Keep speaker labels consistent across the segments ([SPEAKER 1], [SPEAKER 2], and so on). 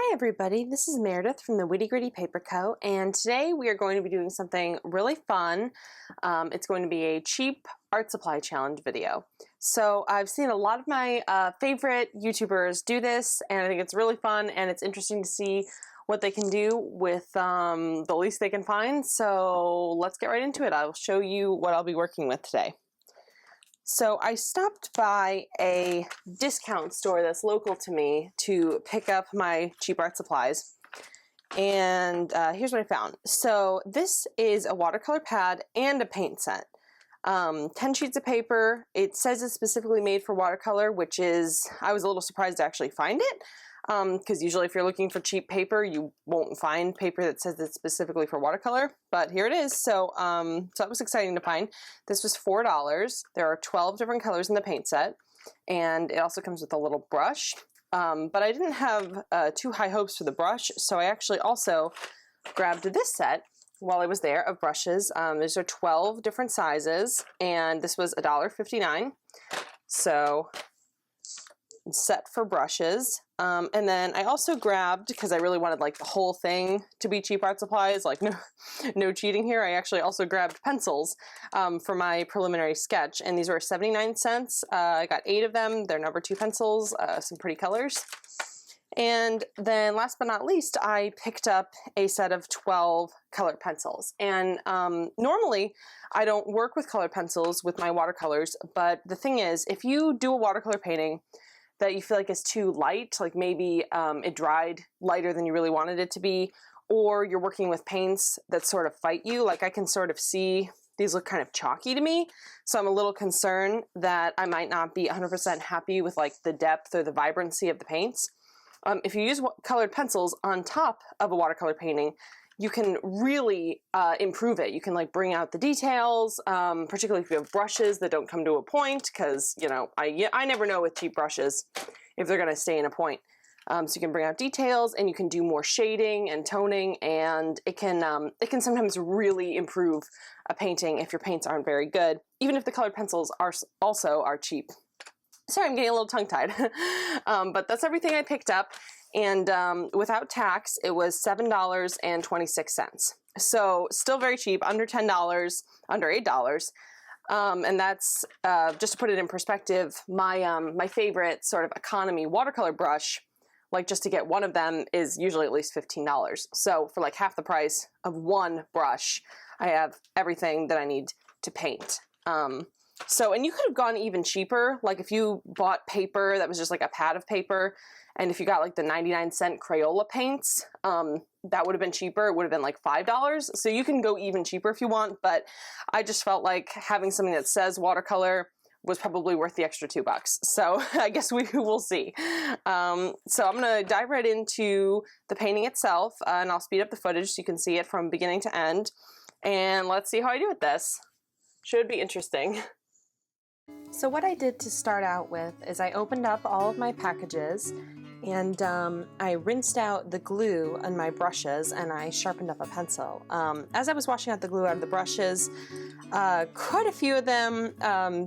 [SPEAKER 1] Hi everybody, this is Meredith from the Witty Gritty Paper Co. and today we are going to be doing something really fun. It's going to be a cheap art supply challenge video. So I've seen a lot of my favorite YouTubers do this, and I think it's really fun and it's interesting to see what they can do with the least they can find. So let's get right into it. I'll show you what I'll be working with today. So I stopped by a discount store that's local to me to pick up my cheap art supplies. And here's what I found. So this is a watercolor pad and a paint set. 10 sheets of paper. It says it's specifically made for watercolor, which is, I was a little surprised to actually find it. Because usually if you're looking for cheap paper, you won't find paper that says it's specifically for watercolor, but here it is. So that was exciting to find. This was $4. There are 12 different colors in the paint set, and it also comes with a little brush. But I didn't have too high hopes for the brush, so I actually also grabbed this set while I was there of brushes. These are 12 different sizes, and this was $1.59. So set for brushes. And then I also grabbed, because I really wanted like the whole thing to be cheap art supplies, like no cheating here, I actually also grabbed pencils for my preliminary sketch, and these were 79 cents. I got 8 of them. They're number 2 pencils, some pretty colors. And then last but not least, I picked up a set of 12 colored pencils. And normally I don't work with colored pencils with my watercolors, but the thing is, if you do a watercolor painting that you feel like is too light, like maybe it dried lighter than you really wanted it to be, or you're working with paints that sort of fight you, like I can sort of see these look kind of chalky to me, so I'm a little concerned that I might not be 100% happy with like the depth or the vibrancy of the paints. If you use colored pencils on top of a watercolor painting, you can really improve it. You can like bring out the details, particularly if you have brushes that don't come to a point, because you know I never know with cheap brushes if they're going to stay in a point. So you can bring out details, and you can do more shading and toning, and it can sometimes really improve a painting if your paints aren't very good, even if the colored pencils are cheap. Sorry, I'm getting a little tongue-tied. But that's everything I picked up. And without tax, it was $7.26. So still very cheap, under $10, under $8. And that's, just to put it in perspective, my favorite sort of economy watercolor brush, like just to get one of them, is usually at least $15. So for like half the price of one brush, I have everything that I need to paint. So, and you could have gone even cheaper, like if you bought paper that was just like a pad of paper, and if you got like the 99-cent Crayola paints, that would have been cheaper. It would have been like $5. So you can go even cheaper if you want, but I just felt like having something that says watercolor was probably worth the extra $2. So I guess we will see. So I'm gonna dive right into the painting itself, and I'll speed up the footage so you can see it from beginning to end. And let's see how I do with this. Should be interesting. So what I did to start out with is I opened up all of my packages, and I rinsed out the glue on my brushes, and I sharpened up a pencil. As I was washing out the glue out of the brushes, quite a few of them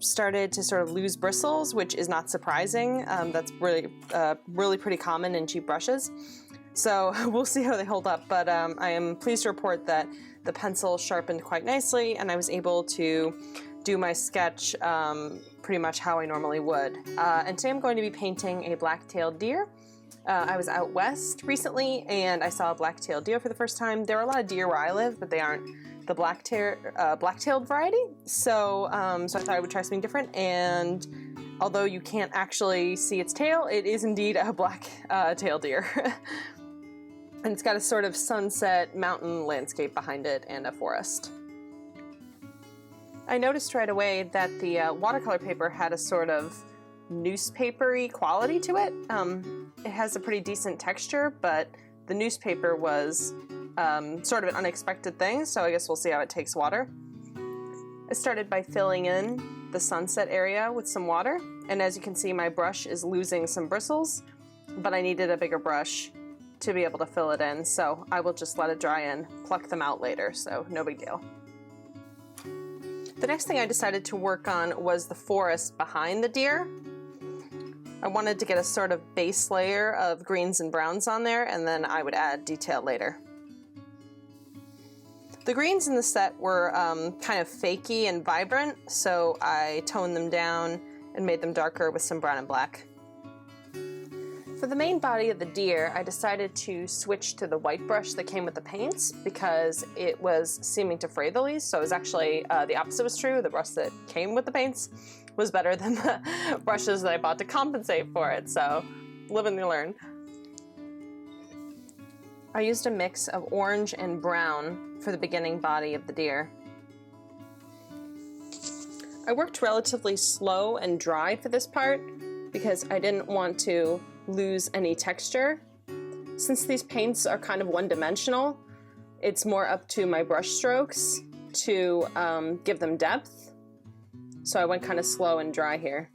[SPEAKER 1] started to sort of lose bristles, which is not surprising. That's really pretty common in cheap brushes. So we'll see how they hold up, but I am pleased to report that the pencil sharpened quite nicely, and I was able to do my sketch pretty much how I normally would. And today I'm going to be painting a black-tailed deer. I was out west recently, and I saw a black-tailed deer for the first time. There are a lot of deer where I live, but they aren't the black-tailed variety. So I thought I would try something different, and although you can't actually see its tail, it is indeed a black-tailed deer. And it's got a sort of sunset mountain landscape behind it and a forest. I noticed right away that the watercolor paper had a sort of newspapery quality to it. It has a pretty decent texture, but the newspaper was sort of an unexpected thing, so I guess we'll see how it takes water. I started by filling in the sunset area with some water, and as you can see, my brush is losing some bristles, but I needed a bigger brush to be able to fill it in, so I will just let it dry and pluck them out later, so no big deal. The next thing I decided to work on was the forest behind the deer. I wanted to get a sort of base layer of greens and browns on there, and then I would add detail later. The greens in the set were kind of fakey and vibrant, so I toned them down and made them darker with some brown and black. For the main body of the deer, I decided to switch to the white brush that came with the paints because it was seeming to fray the least, so it was actually the opposite was true. The brush that came with the paints was better than the brushes that I bought to compensate for it, so live and you learn. I used a mix of orange and brown for the beginning body of the deer. I worked relatively slow and dry for this part because I didn't want to lose any texture. Since these paints are kind of one-dimensional, it's more up to my brush strokes to give them depth. So I went kind of slow and dry here.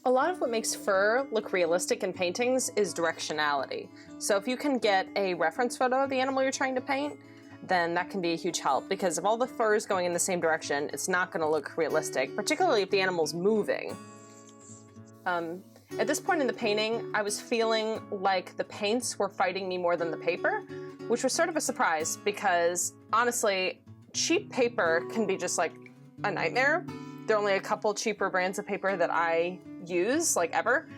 [SPEAKER 1] A lot of what makes fur look realistic in paintings is directionality. So if you can get a reference photo of the animal you're trying to paint, then that can be a huge help, because if all the fur is going in the same direction, it's not going to look realistic, particularly if the animal's moving. At this point in the painting, I was feeling like the paints were fighting me more than the paper, which was sort of a surprise because, honestly, cheap paper can be just like a nightmare. There are only a couple cheaper brands of paper that I use, like ever.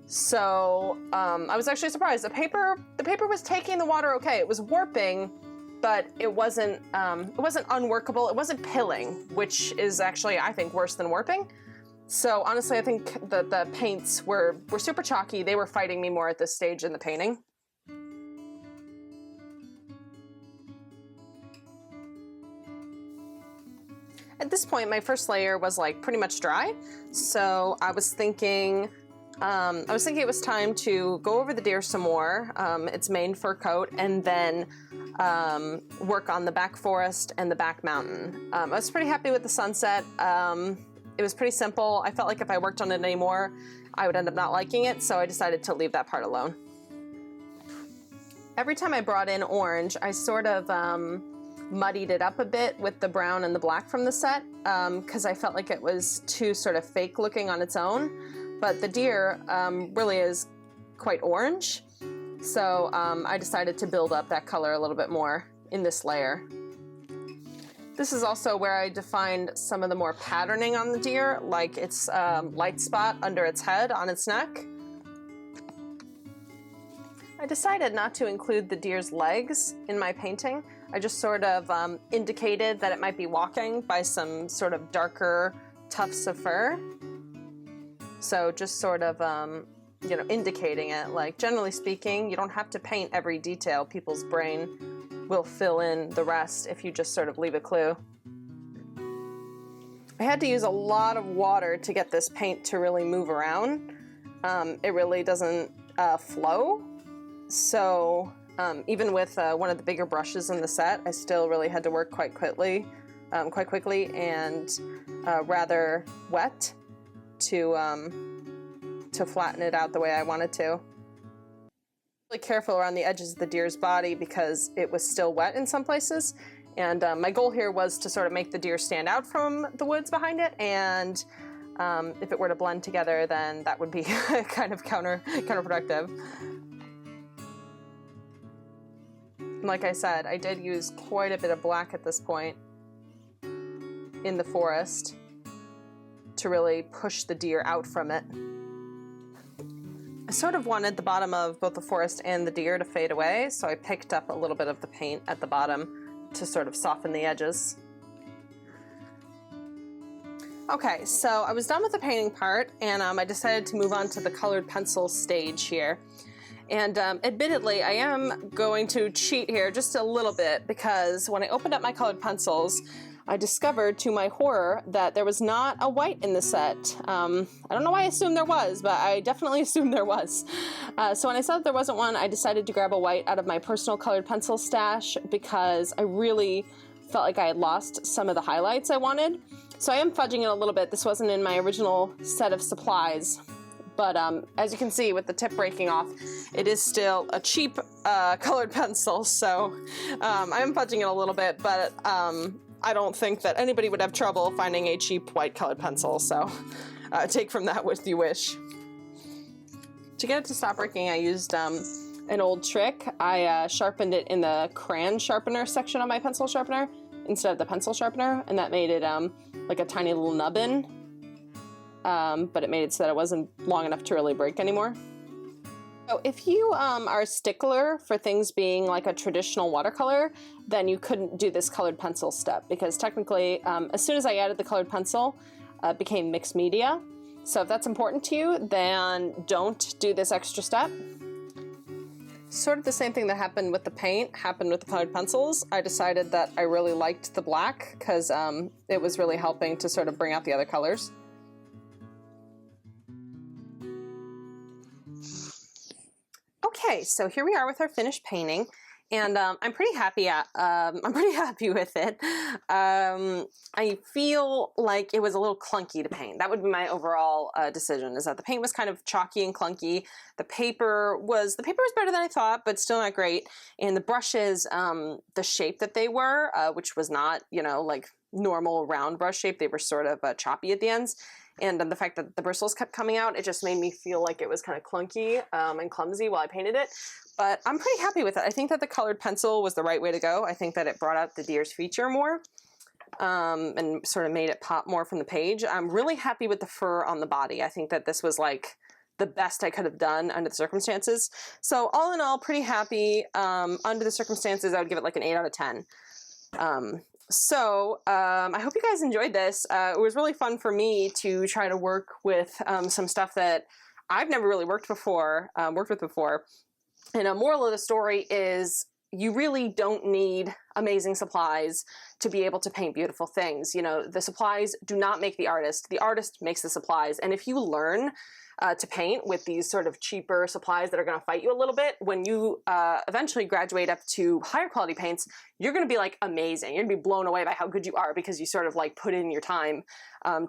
[SPEAKER 1] So I was actually surprised. The paper was taking the water okay. It was warping, but it wasn't unworkable. It wasn't pilling, which is actually, I think, worse than warping. So honestly, I think that the paints were super chalky. They were fighting me more at this stage in the painting. At this point, my first layer was like pretty much dry. So I was thinking it was time to go over the deer some more, its main fur coat, and then work on the back forest and the back mountain. I was pretty happy with the sunset. It was pretty simple. I felt like if I worked on it anymore, I would end up not liking it, so I decided to leave that part alone. Every time I brought in orange, I sort of muddied it up a bit with the brown and the black from the set, because I felt like it was too sort of fake looking on its own. But the deer really is quite orange, so I decided to build up that color a little bit more in this layer. This is also where I defined some of the more patterning on the deer, like its light spot under its head on its neck. I decided not to include the deer's legs in my painting. I just sort of indicated that it might be walking by some sort of darker tufts of fur. So just sort of, indicating it. Like, generally speaking, you don't have to paint every detail. People's brain will fill in the rest if you just sort of leave a clue. I had to use a lot of water to get this paint to really move around. It really doesn't flow. So even with one of the bigger brushes in the set, I still really had to work quite quickly and rather wet to flatten it out the way I wanted to. Really careful around the edges of the deer's body because it was still wet in some places, and my goal here was to sort of make the deer stand out from the woods behind it, and if it were to blend together, then that would be kind of counterproductive. Like I said, I did use quite a bit of black at this point in the forest to really push the deer out from it. I sort of wanted the bottom of both the forest and the deer to fade away, so I picked up a little bit of the paint at the bottom to sort of soften the edges. Okay, so I was done with the painting part, and I decided to move on to the colored pencil stage here. And admittedly, I am going to cheat here just a little bit, because when I opened up my colored pencils, I discovered, to my horror, that there was not a white in the set. I don't know why I assumed there was, but I definitely assumed there was. So when I saw that there wasn't one, I decided to grab a white out of my personal colored pencil stash because I really felt like I had lost some of the highlights I wanted. So I am fudging it a little bit. This wasn't in my original set of supplies. But as you can see with the tip breaking off, it is still a cheap colored pencil. So I am fudging it a little bit, but I don't think that anybody would have trouble finding a cheap white colored pencil. So take from that what you wish. To get it to stop breaking, I used an old trick. I sharpened it in the crayon sharpener section of my pencil sharpener instead of the pencil sharpener, and that made it like a tiny little nubbin, but it made it so that it wasn't long enough to really break anymore. So if you are a stickler for things being like a traditional watercolor, then you couldn't do this colored pencil step, because technically, as soon as I added the colored pencil, it became mixed media. So if that's important to you, then don't do this extra step. Sort of the same thing that happened with the paint happened with the colored pencils. I decided that I really liked the black because it was really helping to sort of bring out the other colors. Okay, so here we are with our finished painting, and I'm pretty happy with it. I feel like it was a little clunky to paint. That would be my overall decision, is that the paint was kind of chalky and clunky. The paper was better than I thought, but still not great. And the brushes, the shape that they were, which was not, you know, like normal round brush shape, they were sort of choppy at the ends. And the fact that the bristles kept coming out, it just made me feel like it was kind of clunky and clumsy while I painted it. But I'm pretty happy with it. I think that the colored pencil was the right way to go. I think that it brought out the deer's feature more and sort of made it pop more from the page. I'm really happy with the fur on the body. I think that this was like the best I could have done under the circumstances. So all in all, pretty happy. Under the circumstances, I would give it like an 8 out of 10. I hope you guys enjoyed this. It was really fun for me to try to work with some stuff that I've never really worked with before. And a moral of the story is you really don't need amazing supplies to be able to paint beautiful things. You know, the supplies do not make the artist makes the supplies. And if you learn to paint with these sort of cheaper supplies that are going to fight you a little bit, when you eventually graduate up to higher quality paints, you're going to be like amazing. You're going to be blown away by how good you are because you sort of like put in your time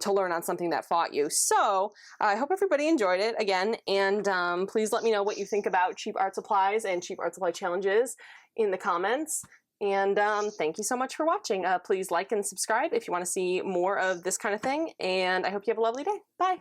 [SPEAKER 1] to learn on something that fought you. So I hope everybody enjoyed it again, and please let me know what you think about cheap art supplies and cheap art supply challenges in the comments. And thank you so much for watching. Please like and subscribe if you want to see more of this kind of thing, and I hope you have a lovely day. Bye!